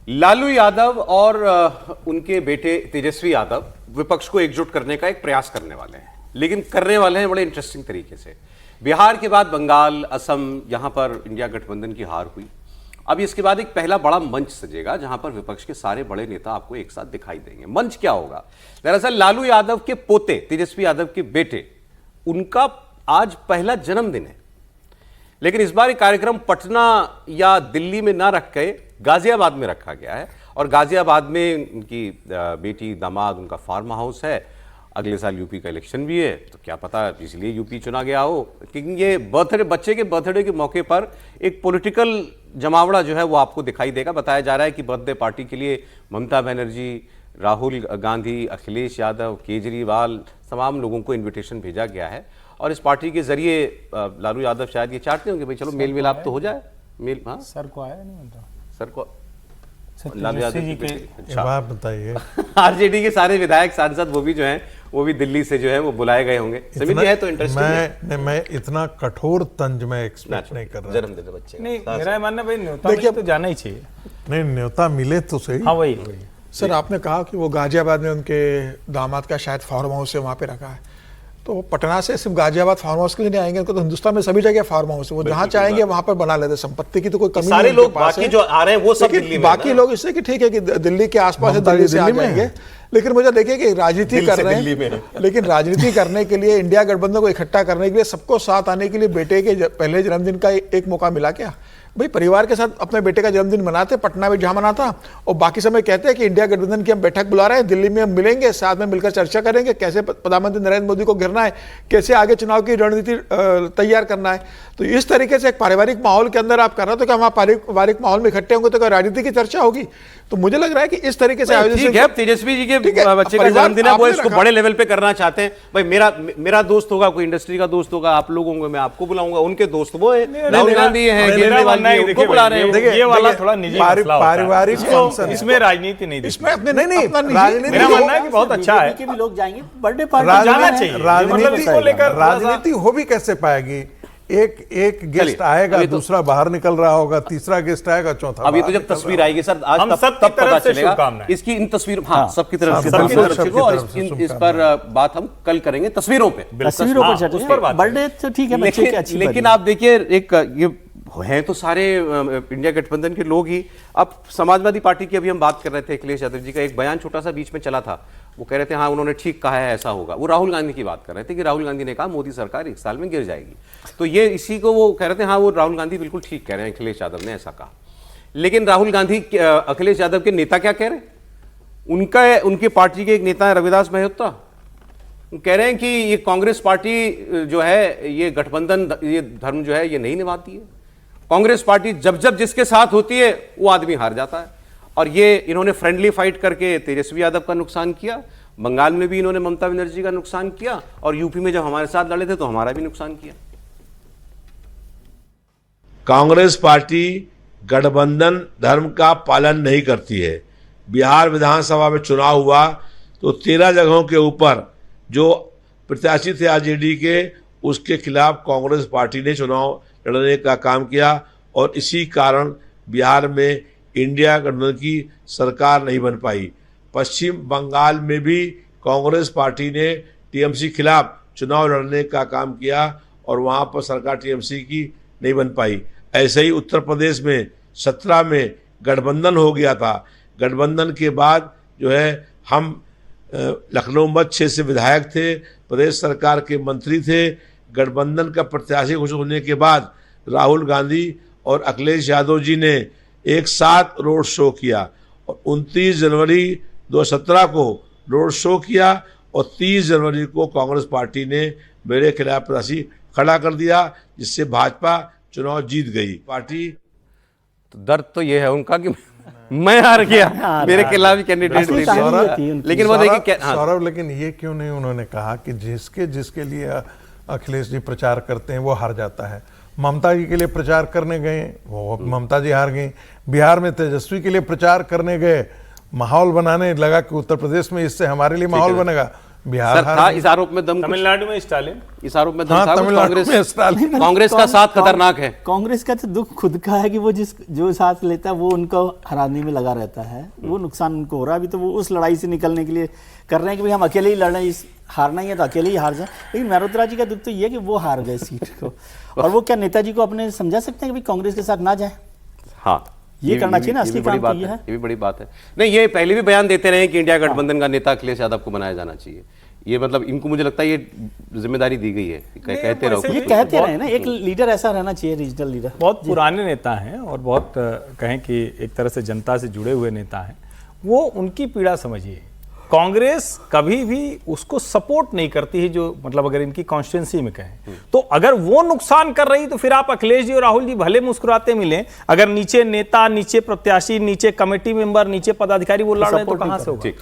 लालू यादव और उनके बेटे तेजस्वी यादव विपक्ष को एकजुट करने का एक प्रयास करने वाले हैं, लेकिन करने वाले हैं बड़े इंटरेस्टिंग तरीके से। बिहार के बाद बंगाल, असम, यहां पर इंडिया गठबंधन की हार हुई। अब इसके बाद एक पहला बड़ा मंच सजेगा जहां पर विपक्ष के सारे बड़े नेता आपको एक साथ दिखाई देंगे। मंच क्या होगा? दरअसल लालू यादव के पोते तेजस्वी यादव के बेटे, उनका आज पहला जन्मदिन है, लेकिन इस बार ये कार्यक्रम पटना या दिल्ली में ना रख के गाजियाबाद में रखा गया है। और गाजियाबाद में उनकी बेटी, दामाद, उनका फार्म हाउस है। अगले साल यूपी का इलेक्शन भी है, तो क्या पता इसलिए यूपी चुना गया हो, क्योंकि ये बच्चे के बर्थडे के मौके पर एक पॉलिटिकल जमावड़ा जो है वो आपको दिखाई देगा। बताया जा रहा है कि बर्थडे पार्टी के लिए ममता बनर्जी, राहुल गांधी, अखिलेश यादव, केजरीवाल, तमाम लोगों को इन्विटेशन भेजा गया है। और इस पार्टी के जरिए लालू यादव शायद ये चाहते होंगे भाई चलो मेल मिलाप तो हो जाए। मेल, हाँ, सर को आया नहीं मतलब सर को लालू यादव जी के बात बताइए। आरजेडी के सारे विधायक, सांसद, वो भी जो हैं वो भी दिल्ली से जो है वो बुलाए गए होंगे। समिति है तो इंटरेस्टिंग। मैं इतना कठोर तंज में एक्सपेक्ट नहीं कर रहा। जन्मदिन बच्चे नहीं, मेरा मानना भाई न्योता तो जाना ही चाहिए। नहीं, न्योता मिले तो सही। हाँ वही सर, आपने कहा कि वो गाजियाबाद में उनके दामाद का शायद फार्म हाउस है, वहाँ पे रखा है। तो पटना से सिर्फ गाजियाबाद फार्म हाउस के लिए नहीं आएंगे, उनको तो हिंदुस्तान में सभी जगह फार्म हाउस है, वो जहाँ चाहेंगे वहाँ पर बना लेते। संपत्ति की तो कोई कमी सारे नहीं लोग बाकी जो आ रहे हैं वो सब दिल्ली में। बाकी लोग इससे कि ठीक है कि दिल्ली के आसपास दिल्ली से आ जाएंगे, लेकिन मुझे देखिए कि राजनीति कर रहे हैं, लेकिन राजनीति करने के लिए, इंडिया गठबंधन को इकट्ठा करने के लिए, सबको साथ आने के लिए बेटे के पहले जन्मदिन का एक मौका मिला क्या? भाई परिवार के साथ अपने बेटे का जन्मदिन मनाते, पटना में जहां मनाता, और बाकी समय कहते हैं कि इंडिया गठबंधन की हम बैठक बुला रहे हैं, दिल्ली में हम मिलेंगे, साथ में मिलकर चर्चा करेंगे कैसे प्रधानमंत्री नरेंद्र मोदी को घेरना है, कैसे आगे चुनाव की रणनीति तैयार करना है। तो इस तरीके से एक पारिवारिक माहौल के अंदर आप कर रहे हो, तो क्या वहाँ पारिवारिक माहौल में इकट्ठे होंगे तो क्या राजनीति की चर्चा होगी? तो मुझे लग रहा है कि इस तरीके से तेजस्वी जी के बच्चे का जन्मदिन है, वो इसको बड़े लेवल पे करना चाहते हैं। भाई मेरा दोस्त होगा, कोई इंडस्ट्री का दोस्त होगा, आप लोग होंगे, मैं आपको बुलाऊंगा, उनके दोस्त वो है, राहुल गांधी है, केजरीवाल जी उनको बुला रहे हैं। ये वाला थोड़ा निजी पारिवारिक फंक्शन, इसमें राजनीति नहीं, इसमें अपने नहीं, मेरा मानना है कि बहुत अच्छा है कि भी लोग जाएंगे, बर्थडे पार्टी जाना चाहिए। राजनीति हो भी कैसे पाएगी? एक गेस्ट आएगा, दूसरा बाहर निकल रहा होगा, तीसरा गेस्ट आएगा, चौथा। अभी तो जब तस्वीर आएगी सर, आज तब पता चलेगा इसकी इन तस्वीर। हाँ, सबकी तरफ से और इस पर बात हम कल करेंगे तस्वीरों पे बर्थडे तो ठीक है बच्चे की अच्छी। लेकिन आप देखिए, एक ये हैं तो सारे इंडिया गठबंधन के लोग ही। अब समाजवादी पार्टी की अभी हम बात कर रहे थे, अखिलेश यादव जी का एक बयान छोटा सा बीच में चला था, वो कह रहे थे हाँ उन्होंने ठीक कहा है, ऐसा होगा। वो राहुल गांधी की बात कर रहे थे कि राहुल गांधी ने कहा मोदी सरकार 1 साल में गिर जाएगी। तो ये इसी को वो कह रहे थे हाँ वो राहुल गांधी बिल्कुल ठीक कह रहे हैं, अखिलेश यादव ने ऐसा कहा। लेकिन राहुल गांधी, अखिलेश यादव के नेता क्या कह रहे हैं? उनकी पार्टी के एक नेता है रविदास मेहता, कह रहे हैं कि ये कांग्रेस पार्टी जो है, ये गठबंधन, ये धर्म जो है ये नहीं निभाती है। कांग्रेस पार्टी जब जिसके साथ होती है वो आदमी हार जाता है। और ये इन्होंने फ्रेंडली फाइट करके तेजस्वी यादव का नुकसान किया, बंगाल में भी इन्होंने ममता बनर्जी का नुकसान किया, और यूपी में जब हमारे साथ लड़े थे तो हमारा भी नुकसान किया। कांग्रेस पार्टी गठबंधन धर्म का पालन नहीं करती है। बिहार विधानसभा में चुनाव हुआ तो 13 जगहों के ऊपर जो प्रत्याशी थे आरजेडी के, उसके खिलाफ कांग्रेस पार्टी ने चुनाव लड़ने का काम किया, और इसी कारण बिहार में इंडिया गठबंधन की सरकार नहीं बन पाई। पश्चिम बंगाल में भी कांग्रेस पार्टी ने टीएमसी खिलाफ चुनाव लड़ने का काम किया, और वहाँ पर सरकार टीएमसी की नहीं बन पाई। ऐसे ही उत्तर प्रदेश में 17 में गठबंधन हो गया था। गठबंधन के बाद जो है हम लखनऊ मध्य क्षेत्र से विधायक थे, प्रदेश सरकार के मंत्री थे। गठबंधन का प्रत्याशी घोषित होने के बाद राहुल गांधी और अखिलेश यादव जी ने एक साथ रोड शो किया, और 29 जनवरी 2017 को रोड शो किया, और 30 जनवरी को कांग्रेस पार्टी ने मेरे खिलाफ प्रत्याशी खड़ा कर दिया, जिससे भाजपा चुनाव जीत गई। पार्टी तो दर्द तो ये है उनका कि मैं हार गया, मेरे खिलाफ ही कैंडिडेट नहीं थे। लेकिन वो देखिए सौरभ, लेकिन ये क्यों नहीं उन्होंने कहा कि जिसके लिए अखिलेश जी प्रचार करते हैं वो हार जाता है? ममता जी के लिए प्रचार करने गए, वो ममता जी हार गई। बिहार में तेजस्वी के लिए प्रचार करने गए, माहौल बनाने लगा कि उत्तर प्रदेश में इससे हमारे लिए माहौल बनेगा, बिहार सर हार था गई। इस आरोप में दम कुछ- तमिलनाडु में स्टालिन, इस आरोप में दम हाँ, था कुछ तमिलनाडु में कांग्रेस स्टालिन। कांग्रेस का साथ खतरनाक है। कांग्रेस का तो दुख खुद का है कि वो जो साथ लेता है वो उनको हराने में लगा रहता है, वो नुकसान उनको हो रहा है। अभी तो वो उस लड़ाई से निकलने के लिए कर रहे हैं कि भाई हम अकेले ही लड़ रहे हैं, हारना ही है तो अकेले ही हार जाए। लेकिन मल्होत्रा जी का दुख तो ये है कि वो हार गए सीट को, और वो क्या नेताजी को अपने समझा सकते हैं कि भाई कांग्रेस के साथ ना जाए? हाँ, ये करना चाहिए ना, भी असली बड़ी काम बात तो ये है, है। ये भी बड़ी बात है। नहीं, ये पहले भी बयान देते रहे कि इंडिया गठबंधन का नेता अखिलेश यादव को बनाया जाना चाहिए। ये मतलब इनको मुझे लगता है ये जिम्मेदारी दी गई है कि कहते रहो। ये कहते रहे ना, एक लीडर ऐसा रहना चाहिए, रीजनल लीडर। बहुत पुराने नेता हैं और बहुत कहें कि एक तरह से जनता से जुड़े हुए नेता हैं, वो उनकी पीड़ा समझिए। कांग्रेस कभी भी उसको सपोर्ट नहीं करती है, जो मतलब अगर इनकी कॉन्स्टिट्यूंसी में कहें तो अगर वो नुकसान कर रही तो फिर आप अखिलेश जी और राहुल जी भले मुस्कुराते मिले, अगर नीचे नेता, नीचे प्रत्याशी, नीचे कमेटी मेंबर, नीचे पदाधिकारी वो लड़ रहे हैं तो कहां से होगा? ठीक।